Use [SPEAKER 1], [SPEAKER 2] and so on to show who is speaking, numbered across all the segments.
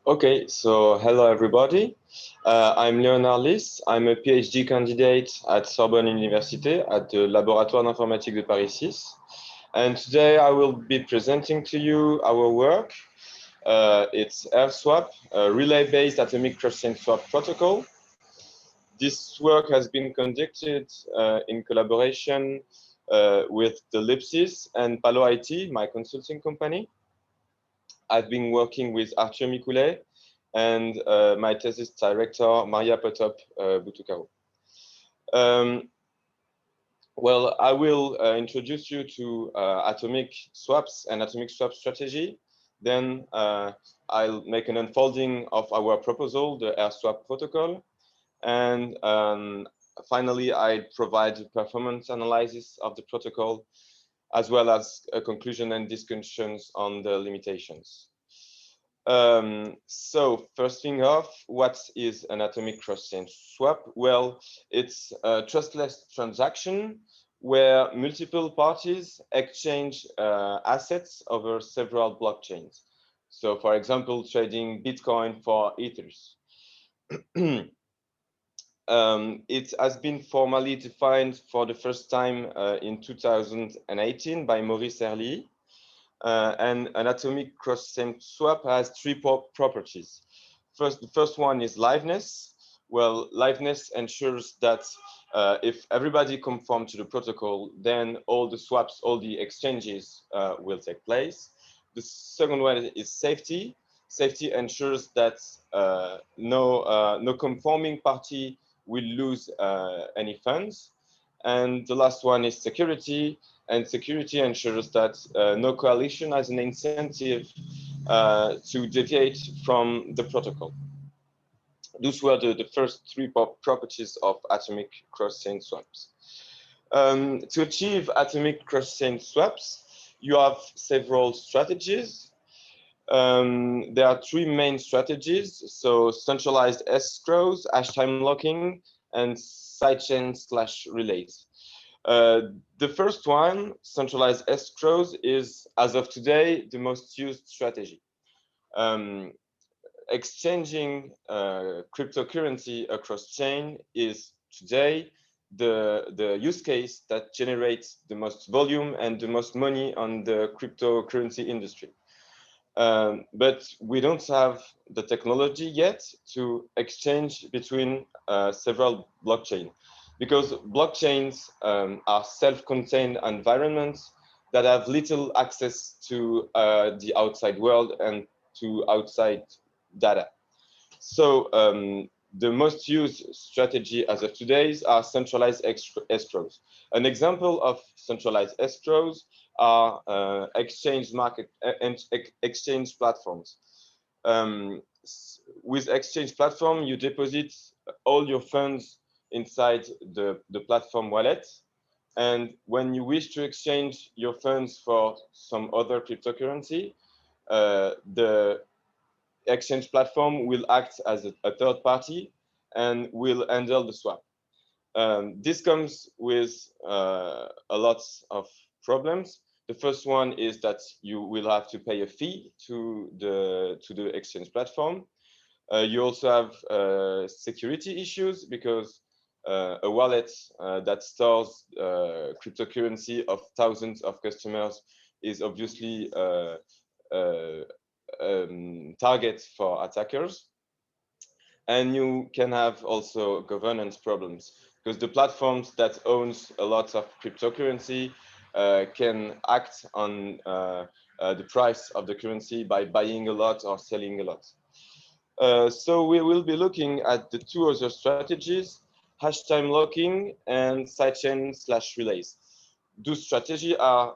[SPEAKER 1] Okay, so hello everybody. I'm Léonard Lys. I'm a PhD candidate at Sorbonne University at the Laboratoire d'Informatique de Paris 6. And today I will be presenting to you our work. It's AirSwap, a relay-based atomic cross-chain swap protocol. This work has been conducted in collaboration with the Lipsys and Palo IT, my consulting company. I've been working with Arthur Micoulet and my thesis director, Maria Potop-Butukaro. Well, I will introduce you to atomic swaps and atomic swap strategy. Then I'll make an unfolding of our proposal, the AirSwap protocol. And finally, I provide a performance analysis of the protocol, as well as a conclusion and discussions on the limitations. So first thing off, what is an atomic cross-chain swap? Well, it's a trustless transaction where multiple parties exchange assets over several blockchains. So for example, trading Bitcoin for Ethers. It has been formally defined for the first time in 2018 by Maurice Herlihy. And an atomic cross-chain swap has three properties. The first one is liveness. Well, liveness ensures that if everybody conforms to the protocol, then all the swaps, all the exchanges will take place. The second one is safety. Safety ensures that no conforming party will lose any funds. And the last one is security. And security ensures that no coalition has an incentive to deviate from the protocol. Those were the first three properties of atomic cross-chain swaps. To achieve atomic cross-chain swaps, you have several strategies. There are three main strategies. So centralized escrows, hash time locking, and sidechain/relays. The first one, centralized escrows, is, as of today, the most used strategy. Exchanging cryptocurrency across chain is today the use case that generates the most volume and the most money on the cryptocurrency industry. But we don't have the technology yet to exchange between several blockchains, because blockchains are self-contained environments that have little access to the outside world and to outside data. So the most used strategy as of today are centralized escrows. An example of centralized escrows are exchange platforms. With exchange platform, you deposit all your funds inside the platform wallet. And when you wish to exchange your funds for some other cryptocurrency, the exchange platform will act as a third party and will handle the swap. This comes with a lot of problems. The first one is that you will have to pay a fee to the exchange platform. You also have security issues, because a wallet that stores cryptocurrency of thousands of customers is obviously target for attackers. And you can have also governance problems, because the platforms that owns a lot of cryptocurrency can act on the price of the currency by buying a lot or selling a lot. So we will be looking at the two other strategies, hash time locking and sidechain/relays. Those strategies are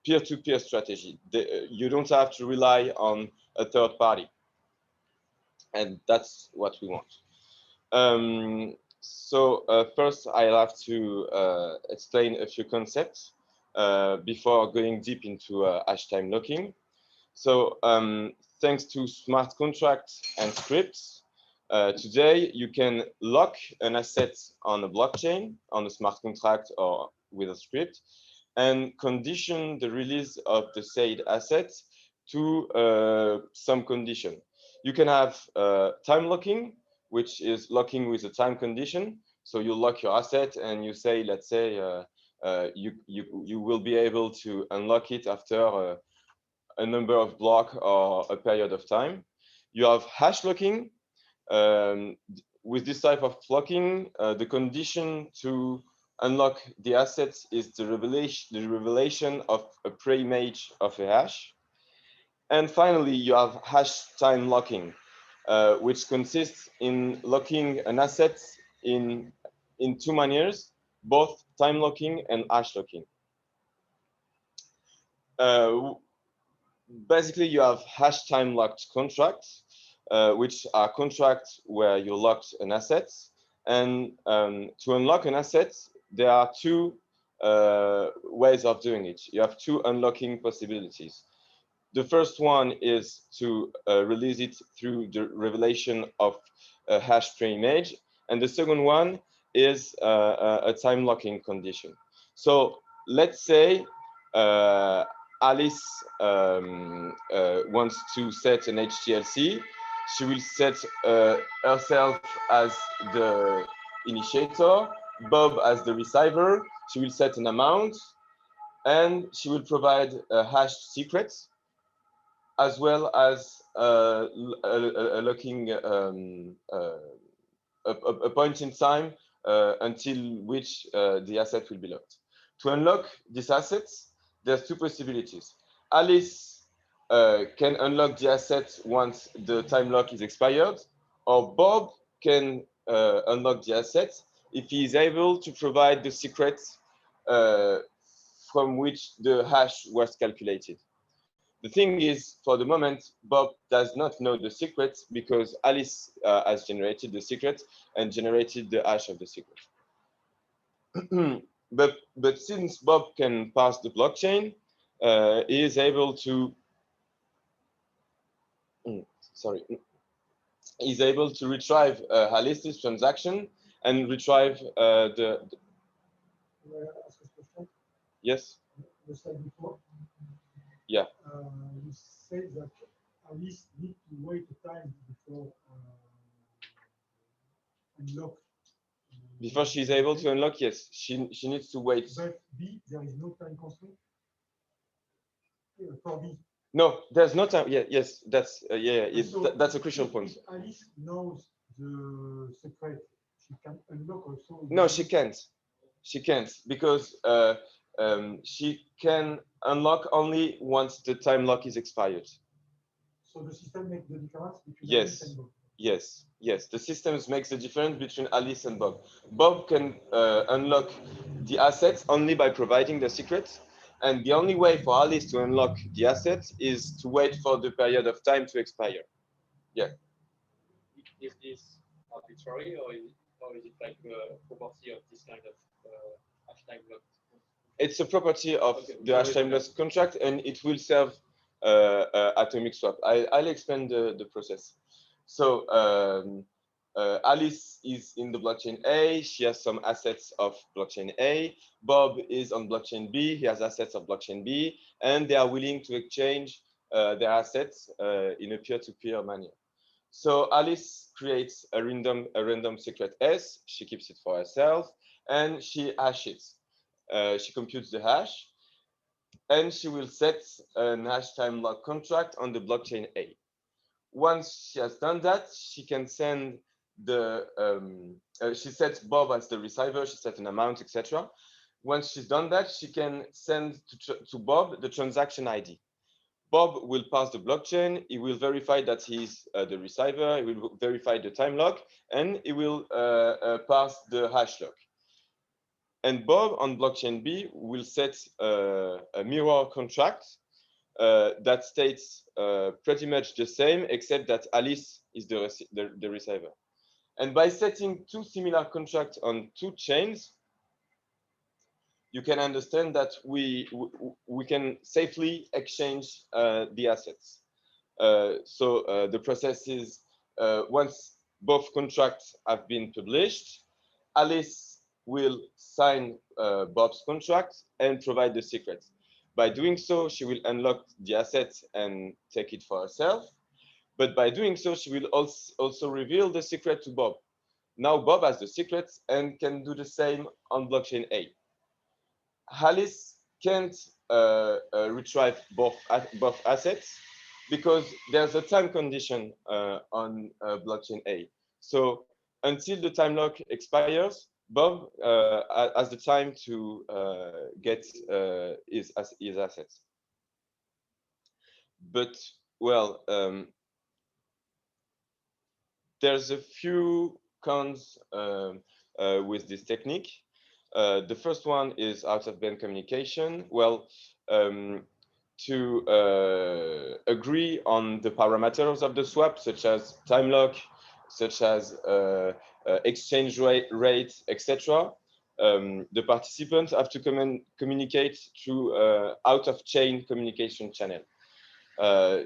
[SPEAKER 1] peer-to-peer strategy. You don't have to rely on a third party. And that's what we want. So first, I'll have to explain a few concepts before going deep into hash time locking. So thanks to smart contracts and scripts, today you can lock an asset on a blockchain, on a smart contract or with a script, and condition the release of the said asset to some condition. You can have time locking, which is locking with a time condition. So you lock your asset and you say, let's say, you will be able to unlock it after a number of blocks or a period of time. You have hash locking. With this type of locking, the condition to unlock the assets is the revelation of a pre-image of a hash. And finally, you have hash time locking, which consists in locking an asset in two manners, both time locking and hash locking. Basically, you have hash time locked contracts, which are contracts where you locked an asset. And to unlock an asset, there are two ways of doing it. You have two unlocking possibilities. The first one is to release it through the revelation of a hash pre-image. And the second one is a time locking condition. So let's say Alice wants to set an HTLC. She will set herself as the initiator, Bob as the receiver. She will set an amount, and she will provide a hashed secret, as well as a locking a point in time until which the asset will be locked. To unlock these assets, there's two possibilities. Alice can unlock the asset once the time lock is expired, or Bob can unlock the asset if he is able to provide the secret from which the hash was calculated. The thing is, for the moment, Bob does not know the secret because Alice has generated the secret and generated the hash of the secret. but since Bob can pass the blockchain, he is able to he's able to retrieve Alice's transaction and retrieve the.
[SPEAKER 2] May I ask a question?
[SPEAKER 1] Yes.
[SPEAKER 2] You said before.
[SPEAKER 1] Yeah.
[SPEAKER 2] You said that Alice need to wait a time before unlock.
[SPEAKER 1] Before she's able to unlock, yes, she needs to wait.
[SPEAKER 2] But B, there is no time constraint for B.
[SPEAKER 1] No, there's no time. Yeah, yes, that's
[SPEAKER 2] So
[SPEAKER 1] that's a crucial point.
[SPEAKER 2] If Alice knows the secret, she can unlock also.
[SPEAKER 1] No, she can't. She can't because she can unlock only once the time lock is expired.
[SPEAKER 2] So the system makes the difference between
[SPEAKER 1] Yes.
[SPEAKER 2] Alice and Bob.
[SPEAKER 1] Yes. The systems makes the difference between Alice and Bob. Bob can unlock the assets only by providing the secret. And the only way for Alice to unlock the assets is to wait for the period of time to expire. Yeah.
[SPEAKER 3] Is this arbitrary, or is it like a property of this kind of hash time lock?
[SPEAKER 1] It's a property of the hash time lock contract, and it will serve atomic swap. I'll explain the process. So Alice is in the blockchain A. She has some assets of blockchain A. Bob is on blockchain B. He has assets of blockchain B, and they are willing to exchange their assets in a peer-to-peer manner. So Alice creates a random secret S. She keeps it for herself, and she hashes. She computes the hash, and she will set an hash time lock contract on the blockchain A. Once she has done that, she can send the she sets Bob as the receiver. She sets an amount, etc. Once she's done that, she can send to Bob the transaction ID. Bob will pass the blockchain. He will verify that he's the receiver. He will verify the time lock, and he will pass the hash lock. And Bob on blockchain B will set a mirror contract that states pretty much the same, except that Alice is the receiver. And by setting two similar contracts on two chains, you can understand that we can safely exchange the assets. So the process is once both contracts have been published, Alice will sign Bob's contract and provide the secret. By doing so, she will unlock the asset and take it for herself. But by doing so, she will also reveal the secret to Bob. Now Bob has the secret and can do the same on blockchain A. Alice can't retrieve both assets because there's a time condition on blockchain A. So until the time lock expires, Bob has the time to get his assets. But well, there's a few cons with this technique. The first one is out-of-band communication. Well, to agree on the parameters of the swap, such as time lock, such as exchange rate, etc., the participants have to communicate through out-of-chain communication channel.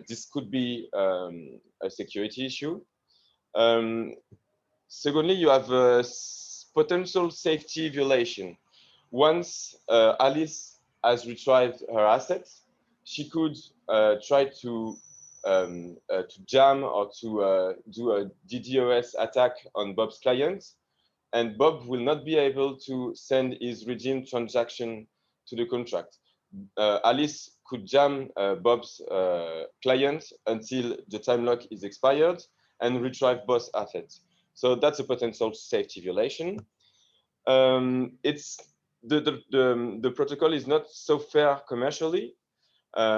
[SPEAKER 1] This could be a security issue. Secondly, you have a potential safety violation. Once Alice has retrieved her assets, she could try to jam or to do a DDoS attack on Bob's client, and Bob will not be able to send his redeemed transaction to the contract. Alice could jam Bob's client until the time lock is expired and retrieve both assets. So that's a potential safety violation. It's the protocol is not so fair commercially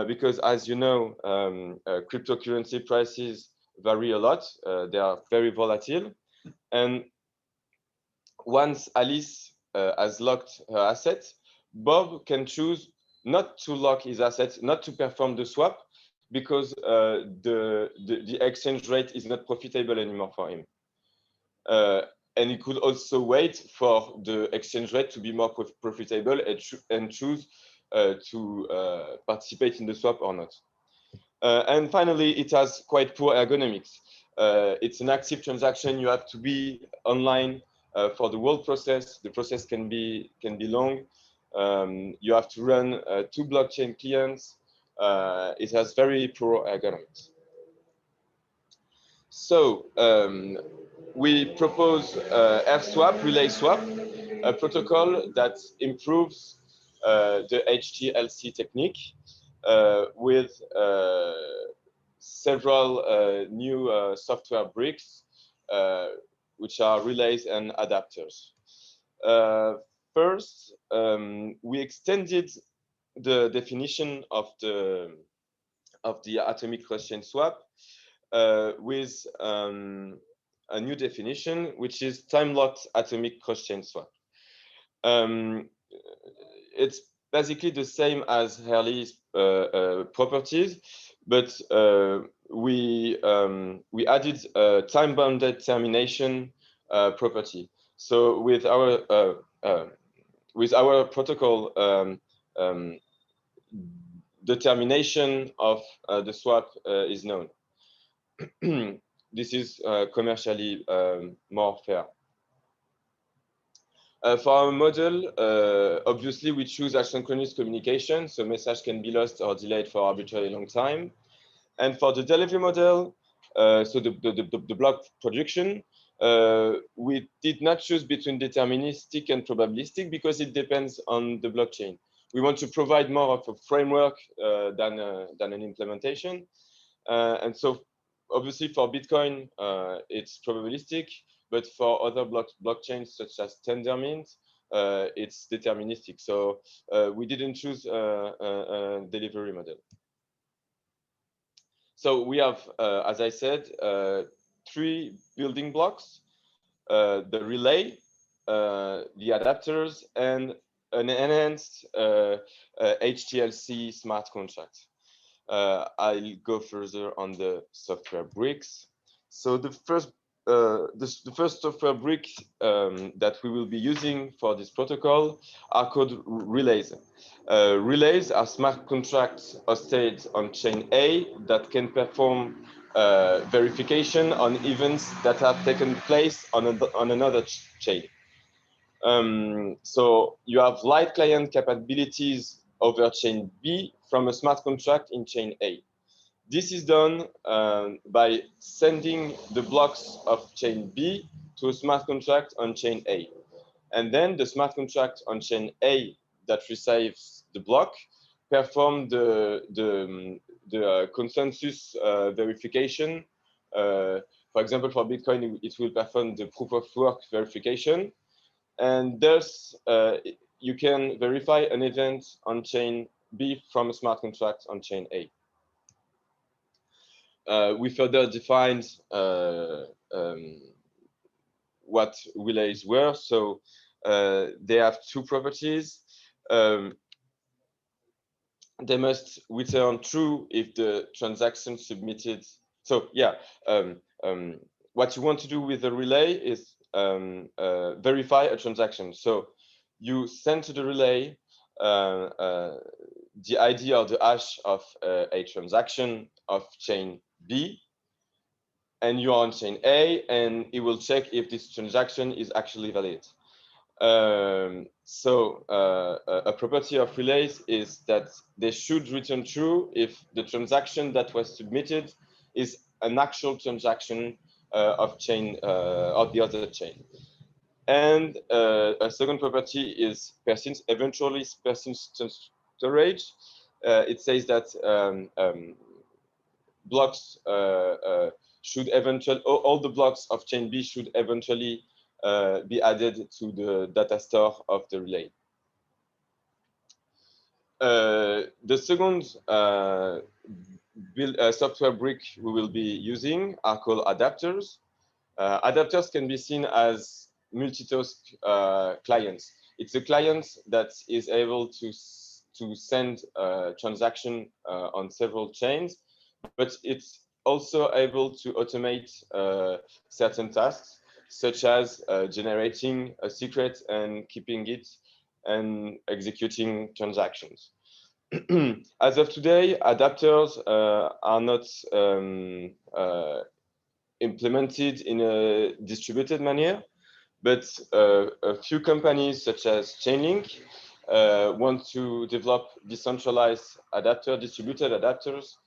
[SPEAKER 1] because, as you know, cryptocurrency prices vary a lot. They are very volatile, and once Alice has locked her asset, Bob can choose not to lock his assets, not to perform the swap, because the exchange rate is not profitable anymore for him. And he could also wait for the exchange rate to be more profitable and choose to participate in the swap or not. And finally, it has quite poor ergonomics. It's an active transaction. You have to be online for the whole process. The process can be long. You have to run 2 blockchain clients. It has very poor ergonomics. So we propose RSwap, Relay Swap, a protocol that improves the HTLC technique with several new software bricks, which are relays and adapters. First, we extended the definition of the atomic cross-chain swap with a new definition, which is time-locked atomic cross-chain swap. It's basically the same as Hurley's properties, but we added a time-bounded termination property. So with our protocol, the termination of the swap is known. This is commercially more fair. For our model, obviously we choose asynchronous communication, so message can be lost or delayed for arbitrarily long time. And for the delivery model, so the block production, we did not choose between deterministic and probabilistic because it depends on the blockchain. We want to provide more of a framework than an implementation. And so obviously for Bitcoin, it's probabilistic, but for other blockchains such as Tendermint, it's deterministic. So we didn't choose a delivery model. So we have, as I said, 3 building blocks: the relay, the adapters, and an enhanced HTLC smart contract. I'll go further on the software bricks. So the first software brick that we will be using for this protocol are called relays. Relays are smart contracts hosted on chain A that can perform verification on events that have taken place on another chain. So you have light client capabilities over chain B from a smart contract in chain A. This is done by sending the blocks of chain B to a smart contract on chain A. And then the smart contract on chain A that receives the block perform the consensus verification. For example, for Bitcoin, it will perform the proof of work verification. And thus, you can verify an event on chain B from a smart contract on chain A. We further defined what relays were. So they have two properties. They must return true if the transaction submitted. So yeah, what you want to do with the relay is verify a transaction. So you send to the relay the ID or the hash of a transaction of chain B, and you are on chain A, and it will check if this transaction is actually valid. A property of relays is that they should return true if the transaction that was submitted is an actual transaction of chain of the other chain. And a second property is eventually persistent storage. It says that blocks should eventually, all the blocks of chain B should eventually be added to the data store of the relay. The second software brick we will be using are called adapters. Adapters can be seen as multitask clients. It's a client that is able to send a transaction on several chains, but it's also able to automate certain tasks, such as generating a secret and keeping it and executing transactions. As of today, adapters are not implemented in a distributed manner, but a few companies such as Chainlink want to develop decentralized distributed adapters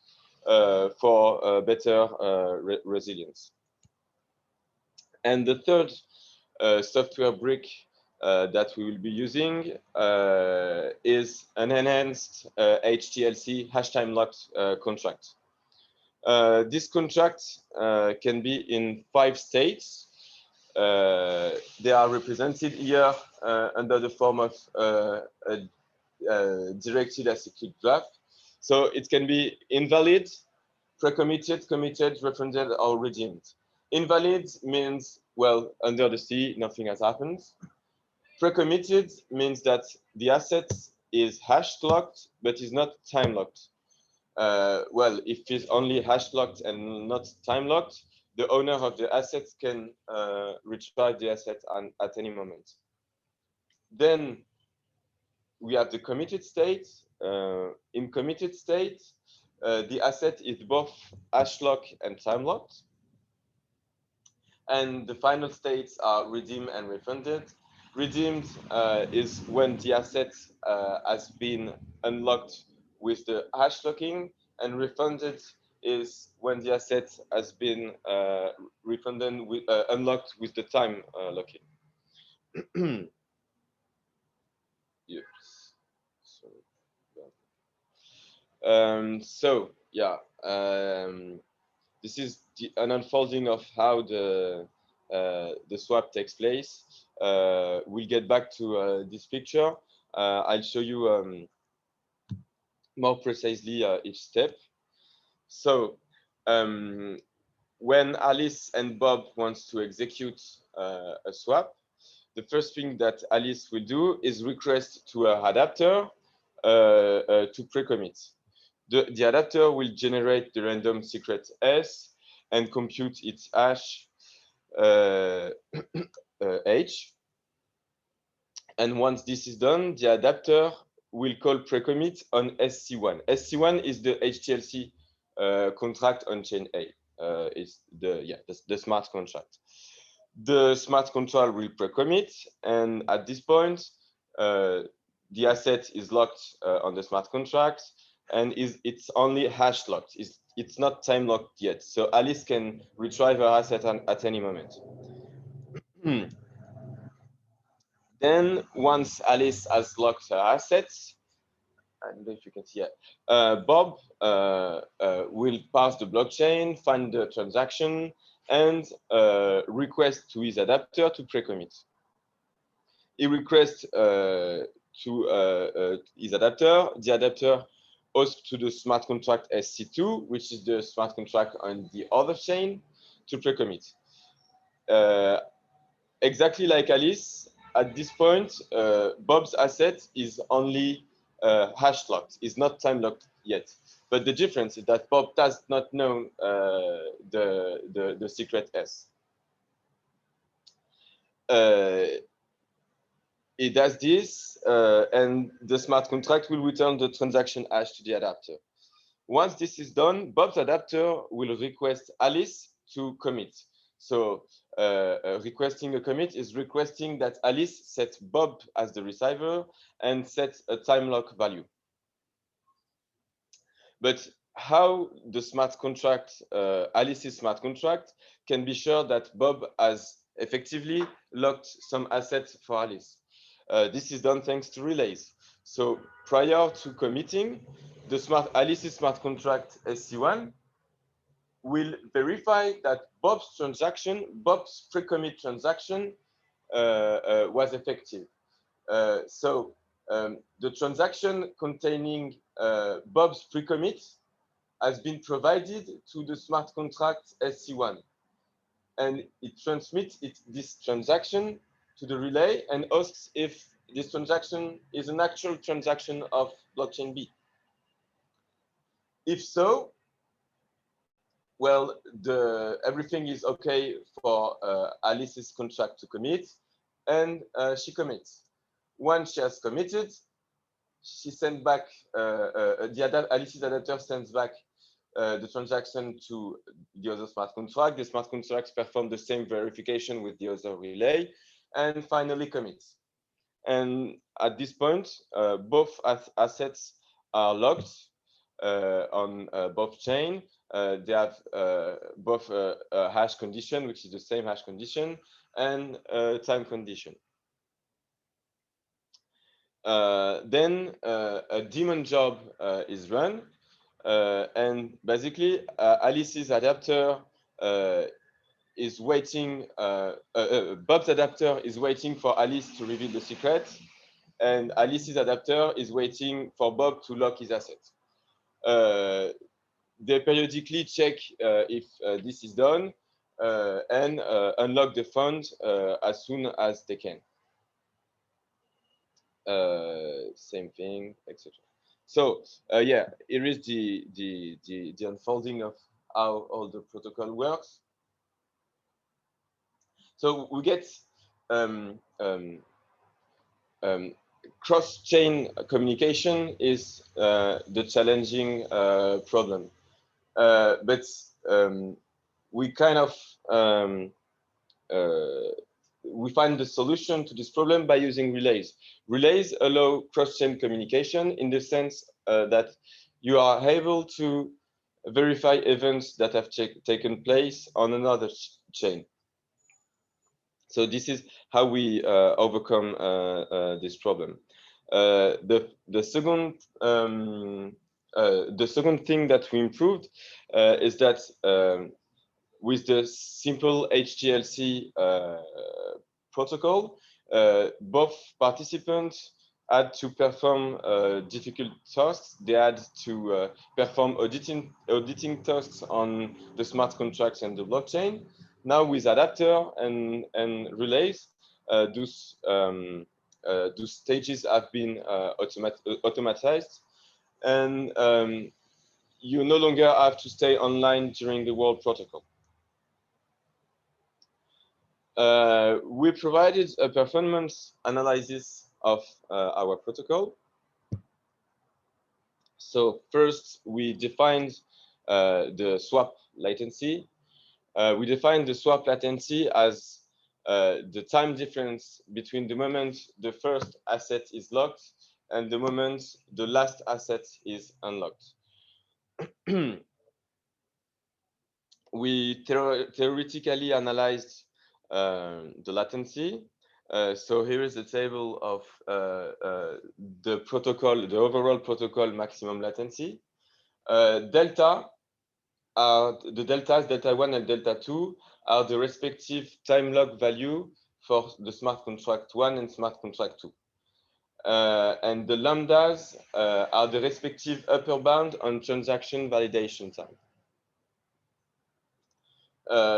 [SPEAKER 1] for better resilience. And the third software brick that we will be using is an enhanced HTLC hash time locked contract. This contract can be in 5 states. They are represented here under the form of a directed execute draft. So it can be invalid, pre-committed, committed, refunded, or redeemed. Invalid means, well, under the sea, nothing has happened. Pre-committed means that the asset is hash locked, but is not time locked. Well, if it's only hash locked and not time locked, the owner of the asset can retrieve the asset at any moment. Then we have the committed state. In committed state, the asset is both hash locked and time locked. And the final states are redeemed and refunded. Redeemed is when the asset has been unlocked with the hash locking, and refunded is when the asset has been refunded with unlocked with the time locking. Yes. So yeah, this is an unfolding of how the swap takes place. We'll get back to this picture. I'll show you more precisely each step. So when Alice and Bob wants to execute a swap, the first thing that Alice will do is request to an adapter to pre-commit. The adapter will generate the random secret S and compute its hash H. And once this is done, the adapter will call pre-commit on SC1. SC1 is the HTLC contract on chain A. It's the smart contract. The smart contract will pre-commit, and at this point, the asset is locked on the smart contract, and it's only hash locked. It's not time locked yet. So Alice can retrieve her asset at any moment. Then once Alice has locked her assets, I don't know if you can see it, Bob will pass the blockchain, find the transaction, and request to his adapter to pre-commit. He requests to his adapter. The adapter hosts to the smart contract SC2, which is the smart contract on the other chain, to pre-commit. Exactly like Alice, at this point, Bob's asset is only hash locked, is not time locked yet. But the difference is that Bob does not know the secret S. It does this, and the smart contract will return the transaction hash to the adapter. Once this is done, Bob's adapter will request Alice to commit. So requesting a commit is requesting that Alice set Bob as the receiver and set a time lock value. But how the smart contract, Alice's smart contract, can be sure that Bob has effectively locked some assets for Alice? This is done thanks to relays. So prior to committing, the Alice's smart contract SC1 will verify that Bob's pre-commit transaction was effective. The transaction containing Bob's pre-commit has been provided to the smart contract SC1, and it transmits this transaction to the relay and asks if this transaction is an actual transaction of blockchain B. If so, well, everything is okay for Alice's contract to commit, and she commits. Once she has committed, she sends back, Alice's adapter sends back the transaction to the other smart contract. The smart contracts perform the same verification with the other relay, and finally commits. And at this point, both assets are locked on both chain. They have both a hash condition, which is the same hash condition, and a time condition. Then a daemon job is run, and basically Alice's adapter is waiting, Bob's adapter is waiting for Alice to reveal the secret, and Alice's adapter is waiting for Bob to lock his asset. They periodically check if this is done and unlock the fund as soon as they can. Same thing, etc. So yeah, here is the unfolding of how all the protocol works. So we get cross-chain communication is the challenging problem, but we kind of we find the solution to this problem by using relays. Relays allow cross-chain communication in the sense that you are able to verify events that have taken place on another chain. So this is how we overcome this problem. The second thing that we improved is that with the simple HTLC protocol, both participants had to perform difficult tasks. They had to perform auditing tasks on the smart contracts and the blockchain. Now with adapter and relays, those stages have been automatized, and you no longer have to stay online during the World Protocol. We provided a performance analysis of our protocol. So first, we defined the swap latency. We defined the swap latency as the time difference between the moment the first asset is locked and the moment the last asset is unlocked. We theoretically analyzed the latency. So here is a table of the protocol, the overall protocol maximum latency. Delta are the deltas, delta 1 and delta 2 are the respective time log value for the smart contract 1 and smart contract 2. And the lambdas are the respective upper bound on transaction validation time.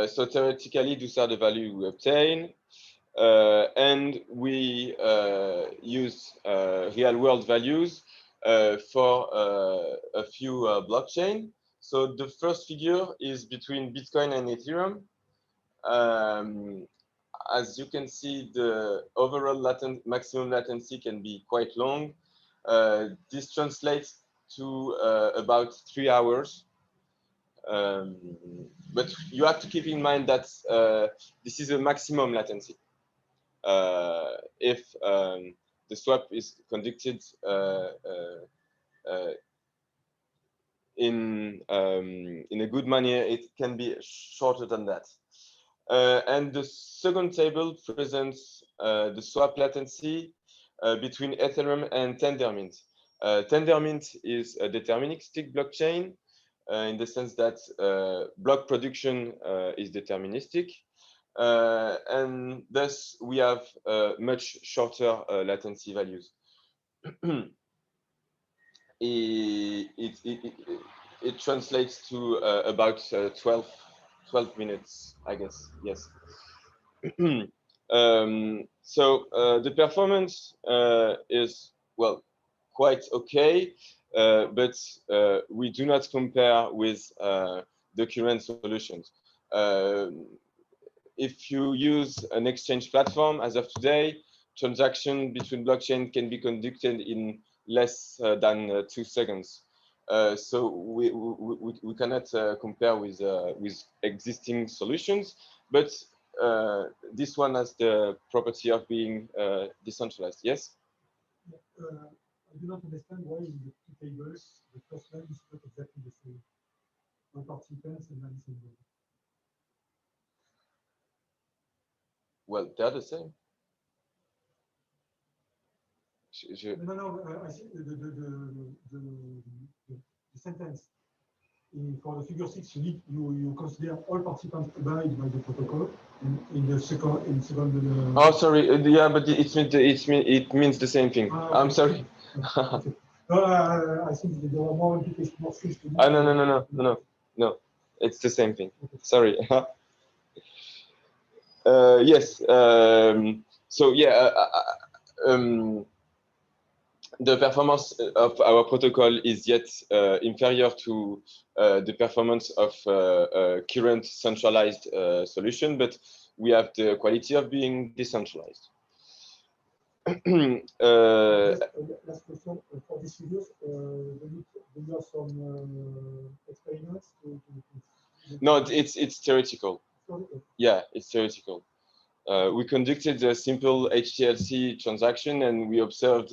[SPEAKER 1] So theoretically, those are the value we obtain. And we use real-world values for a few blockchain. So the first figure is between Bitcoin and Ethereum. As you can see, the overall maximum latency can be quite long. This translates to about 3 hours. But you have to keep in mind that this is a maximum latency. If the swap is conducted in a good manner, it can be shorter than that. And the second table presents the swap latency between Ethereum and Tendermint. Tendermint is a deterministic blockchain in the sense that block production is deterministic. And thus we have much shorter latency values. It translates to about 12 minutes, I guess. Yes. So the performance is, well, quite okay, but we do not compare with the current solutions. If you use an exchange platform as of today, transaction between blockchain can be conducted in less than 2 seconds. So we cannot compare with existing solutions, but this one has the property of being decentralized. Yes?
[SPEAKER 2] I do not understand why in the two tables, the first line is not exactly the same. One participants and one symbol.
[SPEAKER 1] Well, they're the same.
[SPEAKER 2] No, I see the sentence. For the figure 6, you consider all participants abide by the protocol, and in the second.
[SPEAKER 1] Oh, sorry. Yeah, but it means the same thing. Okay. I'm sorry.
[SPEAKER 2] Okay. No, I think there are more implications, more things to do.
[SPEAKER 1] No. It's the same thing.
[SPEAKER 2] Okay.
[SPEAKER 1] Sorry. Yes. So yeah. The performance of our protocol is yet inferior to the performance of current centralized solution, but we have the quality of being decentralized.
[SPEAKER 2] Last question for these figures. Do you have some experiments?
[SPEAKER 1] No, it's theoretical. Yeah, it's theoretical. We conducted a simple HTLC transaction and we observed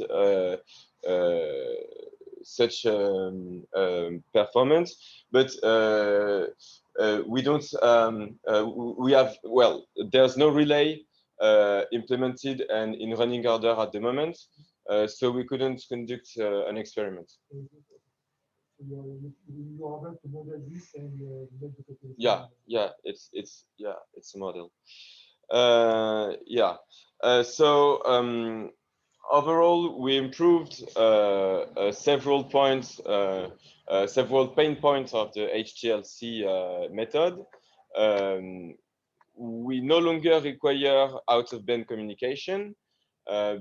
[SPEAKER 1] such performance, but we don't, there's no relay implemented and in running order at the moment, so we couldn't conduct an experiment.
[SPEAKER 2] You are able to model this and make the calculation.
[SPEAKER 1] Yeah, it's a model. So overall, we improved several points, several pain points of the HTLC method. We no longer require out-of-band communication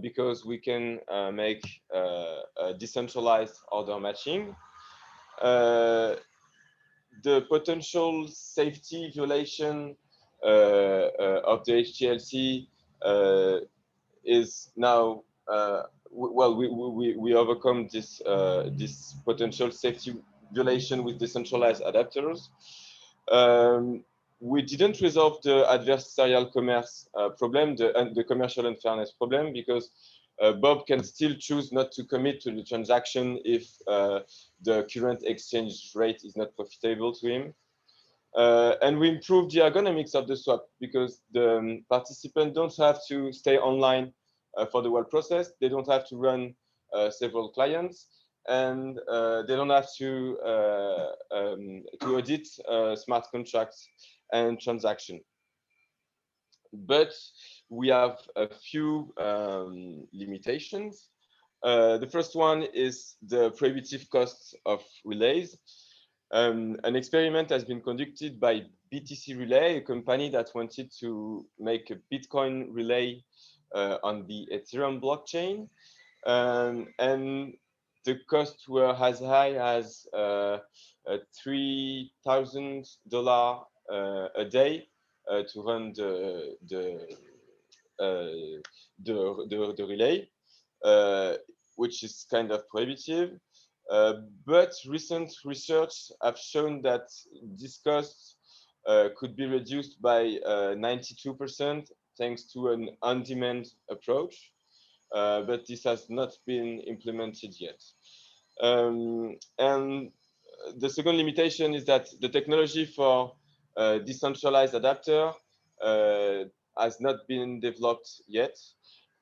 [SPEAKER 1] because we can make a decentralized order matching. The potential safety violation of the HTLC is now we overcome this this potential safety violation with decentralized adapters. We didn't resolve the adversarial commerce problem, the commercial unfairness problem, because Bob can still choose not to commit to the transaction if the current exchange rate is not profitable to him. And we improve the ergonomics of the swap because the participants don't have to stay online for the whole process. They don't have to run several clients, and they don't have to audit smart contracts and transaction. But we have a few limitations. The first one is the prohibitive costs of relays. An experiment has been conducted by BTC Relay, a company that wanted to make a Bitcoin relay on the Ethereum blockchain. And the costs were as high as $3,000 a day to run the relay, which is kind of prohibitive. But recent research have shown that this cost could be reduced by 92% thanks to an on-demand approach. But this has not been implemented yet. And the second limitation is that the technology for decentralized adapter has not been developed yet.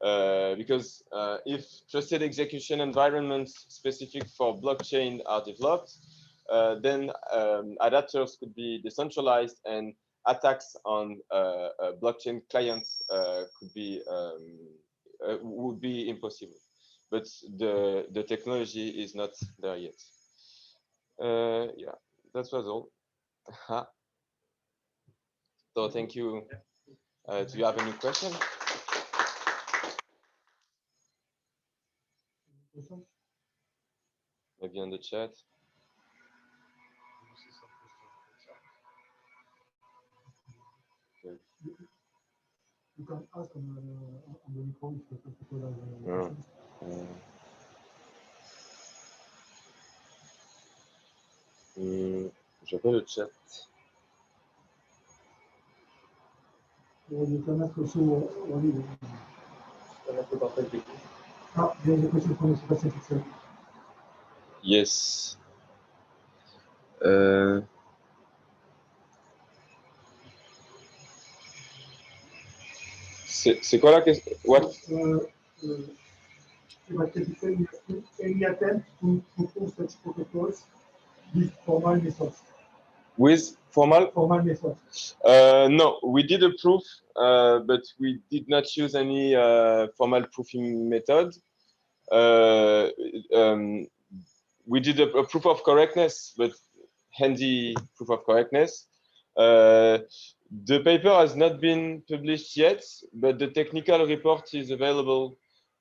[SPEAKER 1] Because if trusted execution environments specific for blockchain are developed, then adapters could be decentralized and attacks on blockchain clients would be impossible. But the technology is not there yet. Yeah, that was all. So thank you. Do you have any questions? Maybe on the chat.
[SPEAKER 2] You can ask on the micro if people have
[SPEAKER 1] J'appelle le chat.
[SPEAKER 2] You can ask also there's a question from Sebastian Pixel.
[SPEAKER 1] Yes. C'est quoi la question? What?
[SPEAKER 2] Any attempt to propose such protocols with formal methods?
[SPEAKER 1] With formal
[SPEAKER 2] methods?
[SPEAKER 1] No, we did a proof, but we did not use any formal proofing method. We did a proof of correctness, but handy proof of correctness. The paper has not been published yet, but the technical report is available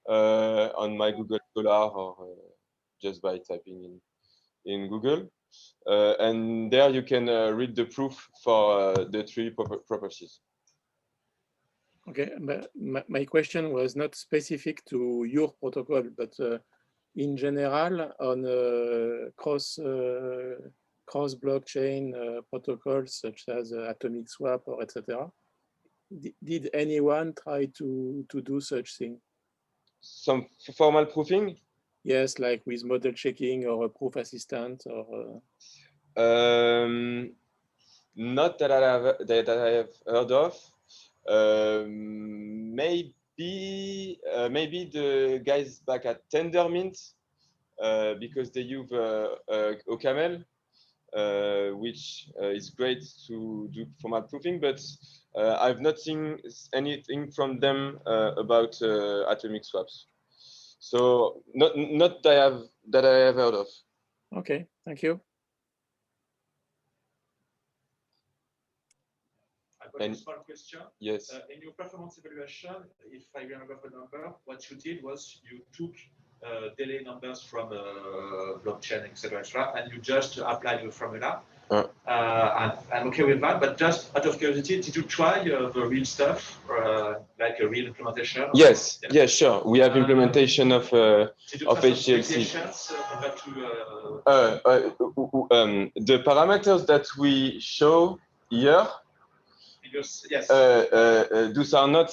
[SPEAKER 1] on my Google Scholar or just by typing in Google. And there you can read the proof for the three properties.
[SPEAKER 4] Okay, but my question was not specific to your protocol, but in general on cross blockchain protocols such as atomic swap or etc. Did anyone try to do such thing?
[SPEAKER 1] Some formal proofing?
[SPEAKER 4] Yes, like with model checking or a proof assistant or.
[SPEAKER 1] Not that I have heard of. Maybe the guys back at Tendermint because they use OCaml, which is great to do formal proofing, but I've not seen anything from them about atomic swaps. So not that I have heard of.
[SPEAKER 4] Okay, thank you.
[SPEAKER 3] I've got a small question.
[SPEAKER 1] Yes.
[SPEAKER 3] In your performance evaluation, if I remember the number, what you did was you took delay numbers from blockchain, etc., and you just applied the formula. And I'm okay with that, but just out of curiosity, did you try the real stuff, like a real implementation?
[SPEAKER 1] Yes, yeah, sure. We have implementation of HDLC. The parameters that we show here,
[SPEAKER 3] yes.
[SPEAKER 1] Those are not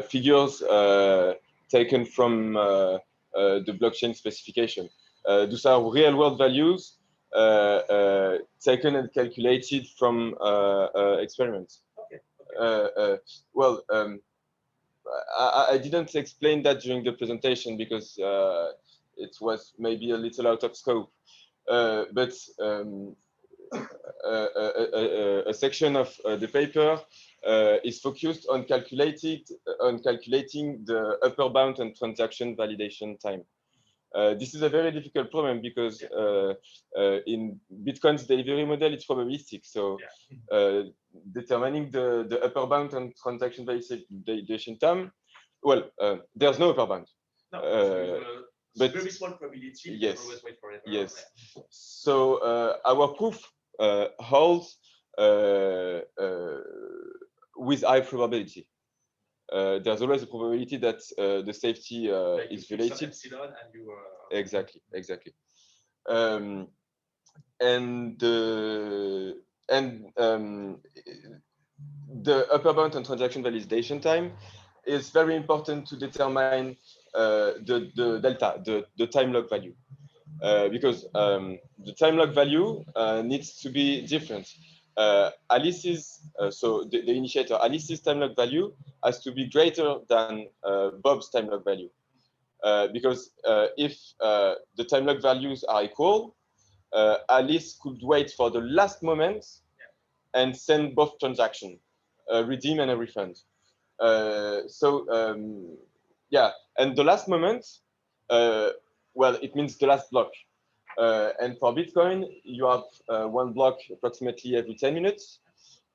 [SPEAKER 1] figures taken from the blockchain specification. Those are real-world values taken and calculated from experiments.
[SPEAKER 3] Okay.
[SPEAKER 1] Well, I didn't explain that during the presentation because it was maybe a little out of scope. But a section of the paper is focused on calculating the upper bound and transaction validation time. This is a very difficult problem because in Bitcoin's delivery model, it's probabilistic. So determining the upper bound and transaction validation time, well, there's no upper bound.
[SPEAKER 3] No,
[SPEAKER 1] but
[SPEAKER 3] very small probability.
[SPEAKER 1] Yes.
[SPEAKER 3] Always wait forever.
[SPEAKER 1] Yes. So our proof holds with high probability. There's always a probability that the safety
[SPEAKER 3] Like
[SPEAKER 1] is
[SPEAKER 3] you fix some
[SPEAKER 1] violated.
[SPEAKER 3] epsilon and you.
[SPEAKER 1] Exactly. And the upper bound and transaction validation time is very important to determine the delta, the time log value, because the time log value needs to be different. Alice's, so the initiator, Alice's time log value has to be greater than Bob's time log value. Because if the time log values are equal, Alice could wait for the last moment and send both transactions, a redeem and a refund. Yeah, and the last moment, well, it means the last block. And for Bitcoin, you have one block approximately every 10 minutes.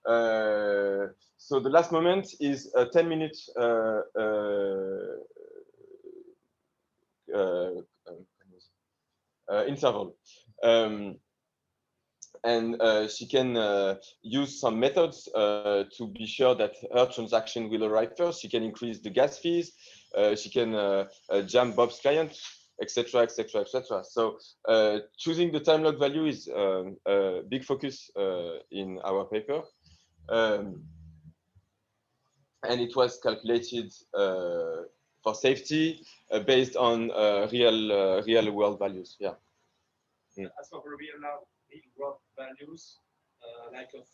[SPEAKER 1] So the last moment is a 10-minute interval. And she can use some methods to be sure that her transaction will arrive first. She can increase the gas fees. She can jam Bob's client, etc., etc., etc. So choosing the time log value is a big focus in our paper. And it was calculated for safety based on real world values. Yeah.
[SPEAKER 3] As for real world values, like of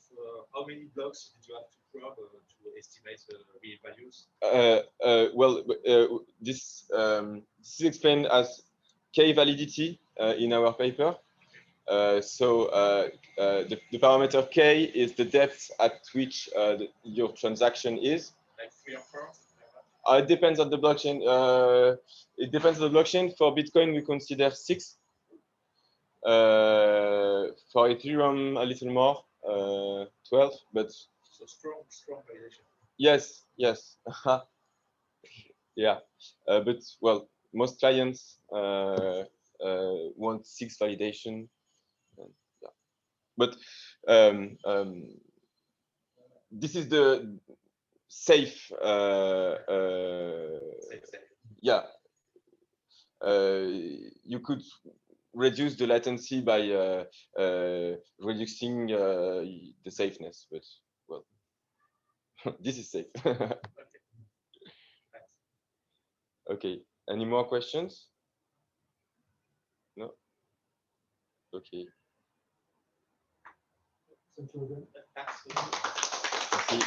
[SPEAKER 3] how many blocks did you have to probe to estimate the real values?
[SPEAKER 1] Well, this is explained as K validity in our paper. So the parameter K is the depth at which your transaction is.
[SPEAKER 3] Like 3 or 4?
[SPEAKER 1] It depends on the blockchain. It depends on the blockchain. For Bitcoin, we consider 6. For Ethereum, a little more, 12. But
[SPEAKER 3] so strong validation.
[SPEAKER 1] Yes. Yeah, but well, most clients want 6 validation. Yeah. But this is the safe. Yeah, you could reduce the latency by reducing the safeness, but well, this is safe. Okay. Any more questions? No. Okay.
[SPEAKER 2] Thank you again.
[SPEAKER 3] Absolutely.
[SPEAKER 1] Merci.